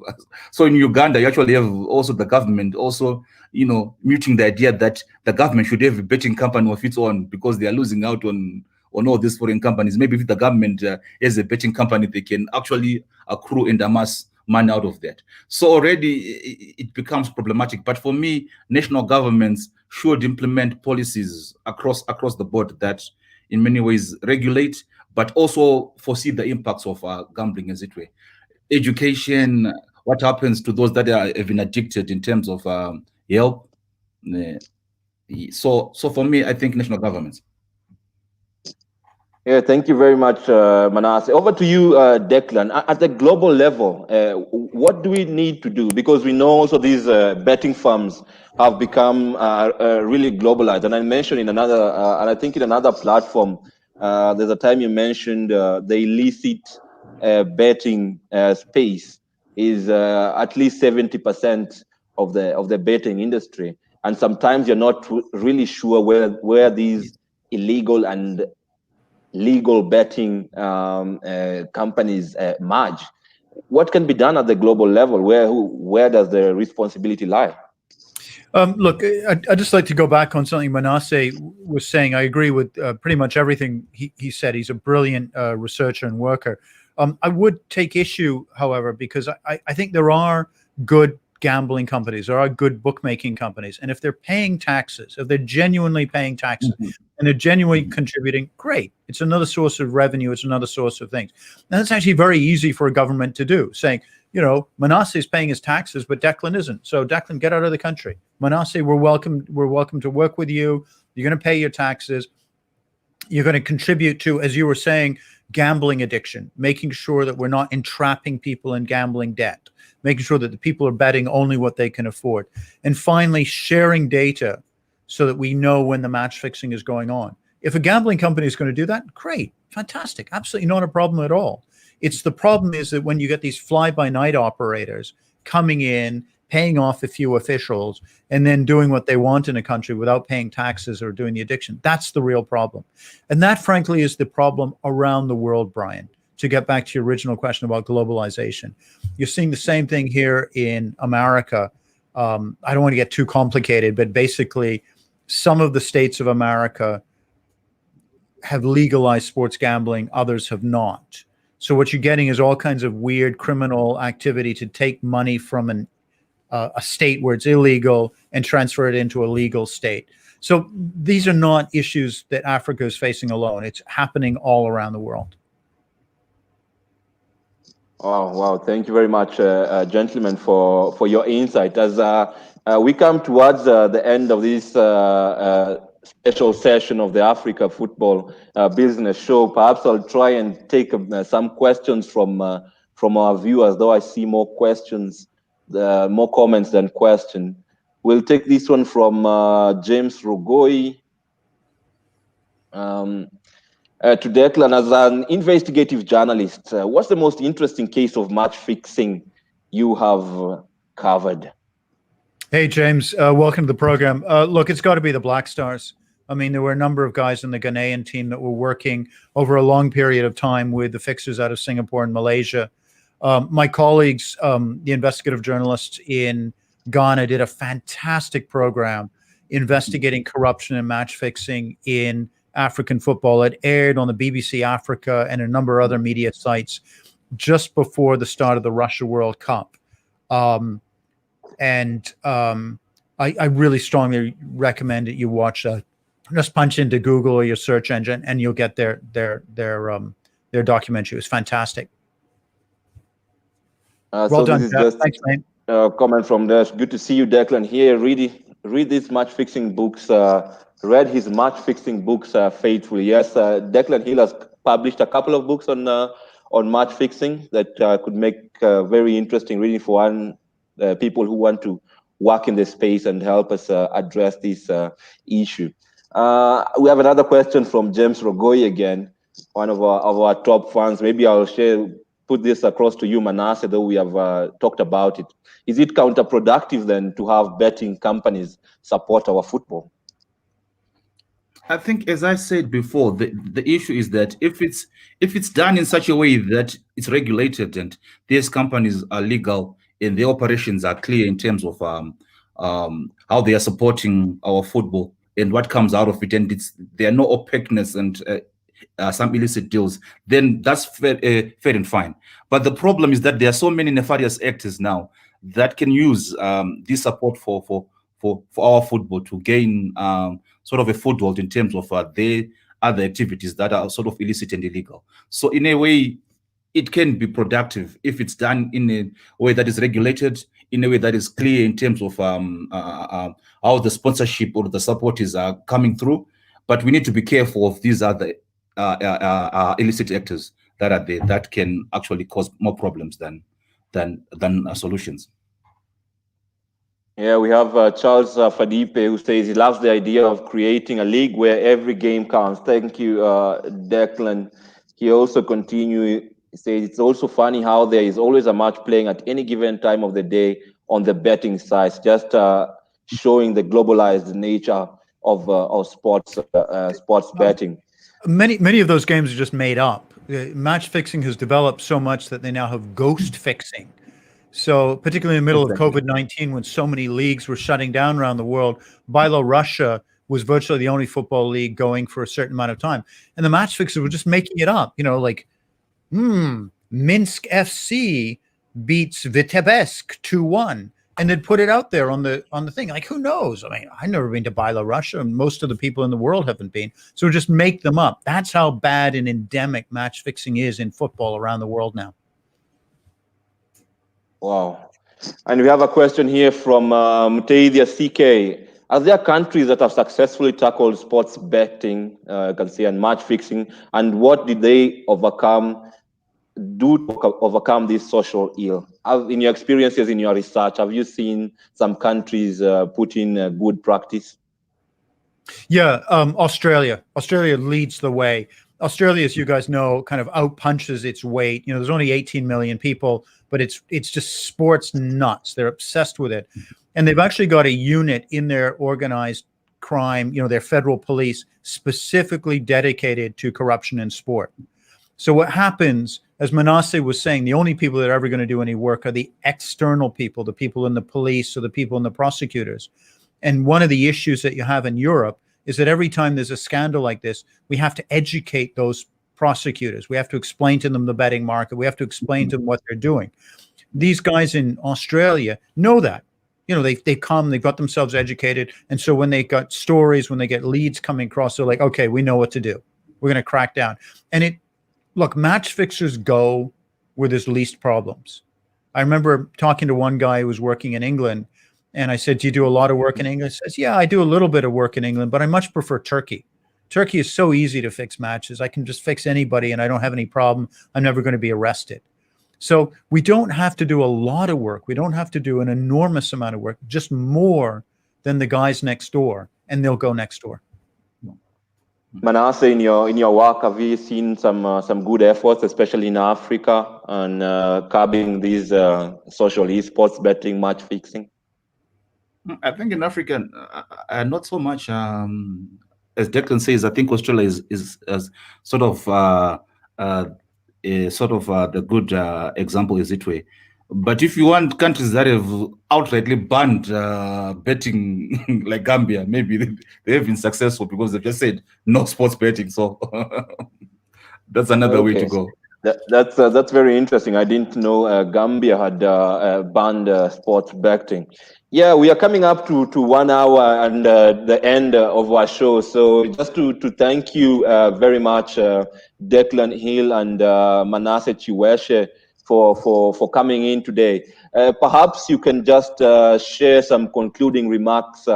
So in Uganda, you actually have also the government also, muting the idea that the government should have a betting company of its own because they are losing out on all these foreign companies. Maybe if the government has a betting company, they can actually accrue and amass money out of that. So already it becomes problematic. But for me, national governments should implement policies across the board that in many ways regulate, but also foresee the impacts of gambling as it were. Education, what happens to those that have been addicted in terms of help. So for me, I think national governments. Yeah, thank you very much, Manase. Over to you, Declan. At the global level, what do we need to do? Because we know also these betting firms have become really globalized. And I mentioned in another, and I think in another platform, there's a time you mentioned the illicit betting space is at least 70% of the betting industry. And sometimes you're not really sure where these illegal and legal betting companies merge. What can be done at the global level? Where does the responsibility lie? Look, I'd just like to go back on something Manase was saying. I agree with pretty much everything he said. He's a brilliant researcher and worker. I would take issue, however, because I think there are good gambling companies, there are good bookmaking companies. And if they're paying taxes, if they're genuinely paying taxes and they're genuinely contributing, great. It's another source of revenue. It's another source of things. And it's actually very easy for a government to do, saying, Manase is paying his taxes, but Declan isn't. So Declan, get out of the country. Manase, we're welcome to work with you. You're going to pay your taxes. You're going to contribute to, as you were saying, gambling addiction, making sure that we're not entrapping people in gambling debt, making sure that the people are betting only what they can afford. And finally, sharing data so that we know when the match fixing is going on. If a gambling company is going to do that, great, fantastic, absolutely not a problem at all. It's the problem is that when you get these fly-by-night operators coming in, paying off a few officials, and then doing what they want in a country without paying taxes or doing the addiction, that's the real problem. And that, frankly, is the problem around the world, Brian. To get back to your original question about globalization, you're seeing the same thing here in America. I don't want to get too complicated, but basically, some of the states of America have legalized sports gambling, others have not. So what you're getting is all kinds of weird criminal activity to take money from a state where it's illegal and transfer it into a legal state. So these are not issues that Africa is facing alone. It's happening all around the world. Wow. Thank you very much, gentlemen, for your insight. As we come towards the end of this special session of the Africa Football Business Show, perhaps I'll try and take some questions from our viewers, though I see more questions, more comments than questions. We'll take this one from James Rogoi. To Declan, as an investigative journalist, what's the most interesting case of match fixing you have covered? Hey, James, welcome to the program. Look, it's got to be the Black Stars. I mean, there were a number of guys in the Ghanaian team that were working over a long period of time with the fixers out of Singapore and Malaysia. My colleagues, the investigative journalists in Ghana, did a fantastic program investigating corruption and match fixing in African football. It aired on the BBC Africa and a number of other media sites just before the start of the Russia World Cup. I really strongly recommend that you watch that. Just punch into Google or your search engine, and you'll get their documentary. It was fantastic. Well So done, this is Jeff. just Thanks, mate. a comment from there. Good to see you, Declan. Here, read these match fixing books. Read his match fixing books faithfully. Yes, Declan Hill has published a couple of books on match fixing that could make very interesting reading for people who want to work in the space and help us address this issue. We have another question from James Rogoi again, one of our top fans. Maybe I'll put this across to you, Manase, though we have talked about it. Is it counterproductive then to have betting companies support our football? I think, as I said before, the issue is that if it's done in such a way that it's regulated and these companies are legal and their operations are clear in terms of how they are supporting our football and what comes out of it, and there are no opaqueness and some illicit deals, then that's fair and fine. But the problem is that there are so many nefarious actors now that can use this support for our football to gain sort of a foothold in terms of their other activities that are sort of illicit and illegal. So in a way, it can be productive if it's done in a way that is regulated, in a way that is clear in terms of how the sponsorship or the support is coming through. But we need to be careful of these other illicit actors that are there that can actually cause more problems than solutions. Yeah, we have Charles Fadipe, who says he loves the idea of creating a league where every game counts. Thank you, Declan. He also continues, he says it's also funny how there is always a match playing at any given time of the day on the betting sites, just showing the globalized nature of sports betting. Many of those games are just made up. Match fixing has developed so much that they now have ghost fixing. So particularly in the middle of COVID-19, when so many leagues were shutting down around the world, Belarus was virtually the only football league going for a certain amount of time. And the match fixers were just making it up, like, Minsk FC beats Vitebsk 2-1. And they'd put it out there on the thing. Like, who knows? I mean, I've never been to Belarus, and most of the people in the world haven't been. So just make them up. That's how bad and endemic match fixing is in football around the world now. Wow. And we have a question here from Muteidia CK. Are there countries that have successfully tackled sports betting, you can say, and match fixing? And what did they do to overcome this social ill? In your experiences, in your research, have you seen some countries put in good practice? Yeah, Australia leads the way. Australia, as you guys know, kind of outpunches its weight. There's only 18 million people, but it's just sports nuts. They're obsessed with it. And they've actually got a unit in their organized crime, their federal police, specifically dedicated to corruption in sport. So what happens, as Manase was saying, the only people that are ever going to do any work are the external people, the people in the police or the people in the prosecutors. And one of the issues that you have in Europe is that every time there's a scandal like this, we have to educate those prosecutors. We have to explain to them the betting market. We have to explain to them what they're doing. These guys in Australia know that. They've got themselves educated. And so when they got stories, when they get leads coming across, they're like, okay, we know what to do. We're going to crack down. And look, match fixers go where there's least problems. I remember talking to one guy who was working in England, and I said, do you do a lot of work in England? He says, yeah, I do a little bit of work in England, but I much prefer Turkey. Turkey is so easy to fix matches. I can just fix anybody and I don't have any problem. I'm never going to be arrested. So we don't have to do a lot of work. We don't have to do an enormous amount of work, just more than the guys next door, and they'll go next door. Manase, in your work, have you seen some good efforts, especially in Africa, on curbing these social esports betting, match fixing? I think in Africa, not so much as Declan says, I think Australia is sort of the good example is it way. But if you want countries that have outrightly banned betting, like Gambia, maybe they have been successful because they've just said no sports betting. So that's another way to go. That's very interesting. I didn't know Gambia had banned sports betting. Yeah, we are coming up to 1 hour and the end of our show. So just to thank you very much, Declan Hill and Manase Chiwewe for coming in today. Perhaps you can just share some concluding remarks,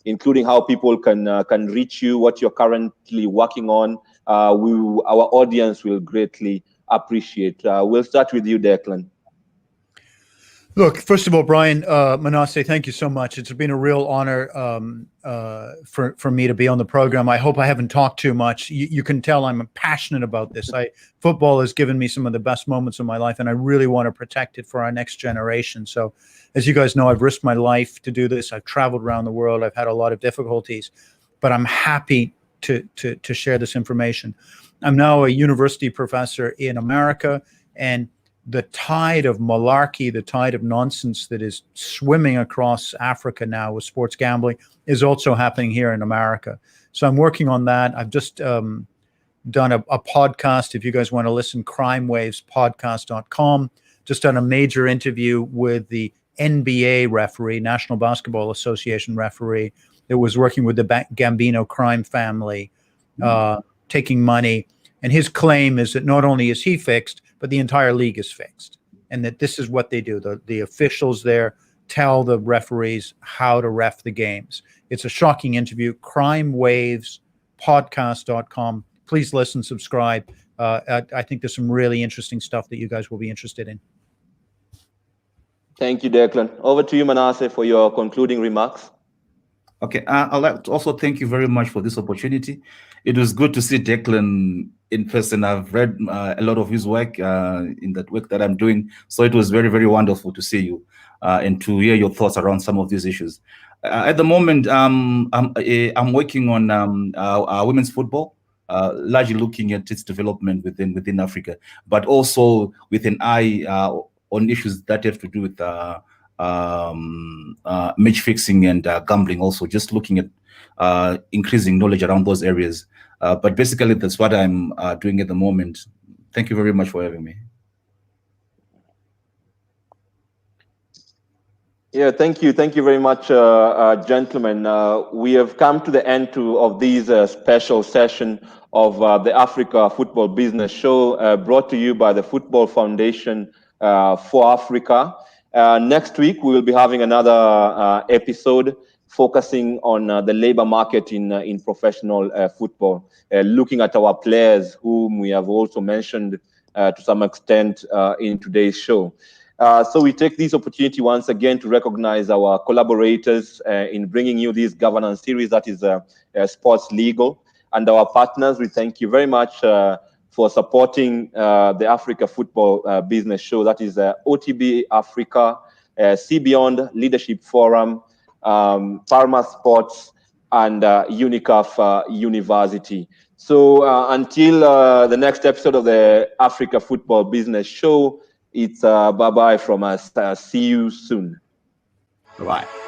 including how people can reach you, what you're currently working on. Our audience will greatly appreciate. We'll start with you, Declan. Look, first of all, Brian, Manase, thank you so much. It's been a real honor for me to be on the program. I hope I haven't talked too much. You can tell I'm passionate about this. Football has given me some of the best moments of my life, and I really want to protect it for our next generation. So, as you guys know, I've risked my life to do this. I've traveled around the world. I've had a lot of difficulties, but I'm happy to share this information. I'm now a university professor in America, and the tide of malarkey, the tide of nonsense that is swimming across Africa now with sports gambling is also happening here in America. So I'm working on that. I've just done a podcast. If you guys want to listen, crimewavespodcast.com. Just done a major interview with the NBA referee, National Basketball Association referee, that was working with the Gambino crime family, taking money. And his claim is that not only is he fixed, but the entire league is fixed, and that this is what they do. The officials there tell the referees how to ref the games. It's a shocking interview. crimewavespodcast.com. Please listen, subscribe. I think there's some really interesting stuff that you guys will be interested in. Thank you, Declan. Over to you, Manase, for your concluding remarks. Okay, I'd like to also thank you very much for this opportunity. It was good to see Declan in person. I've read a lot of his work in that work that I'm doing. So it was very, very wonderful to see you and to hear your thoughts around some of these issues. At the moment, I'm working on women's football, largely looking at its development within Africa, but also with an eye on issues that have to do with match fixing and gambling, also just looking at increasing knowledge around those areas. But basically, that's what I'm doing at the moment. Thank you very much for having me. Yeah, thank you very much, gentlemen. We have come to the end of this special session of the Africa Football Business Show, brought to you by the Football Foundation for Africa. Next week, we will be having another episode focusing on the labor market in professional football, looking at our players whom we have also mentioned to some extent in today's show. So we take this opportunity once again to recognize our collaborators in bringing you this governance series that is Sports Legal, and our partners. We thank you very much for supporting the Africa Football Business Show. That is OTB Africa, CBeyond Leadership Forum, Parma Sports, and Unicaf University. So until the next episode of the Africa Football Business Show, it's bye-bye from us. See you soon. Bye-bye.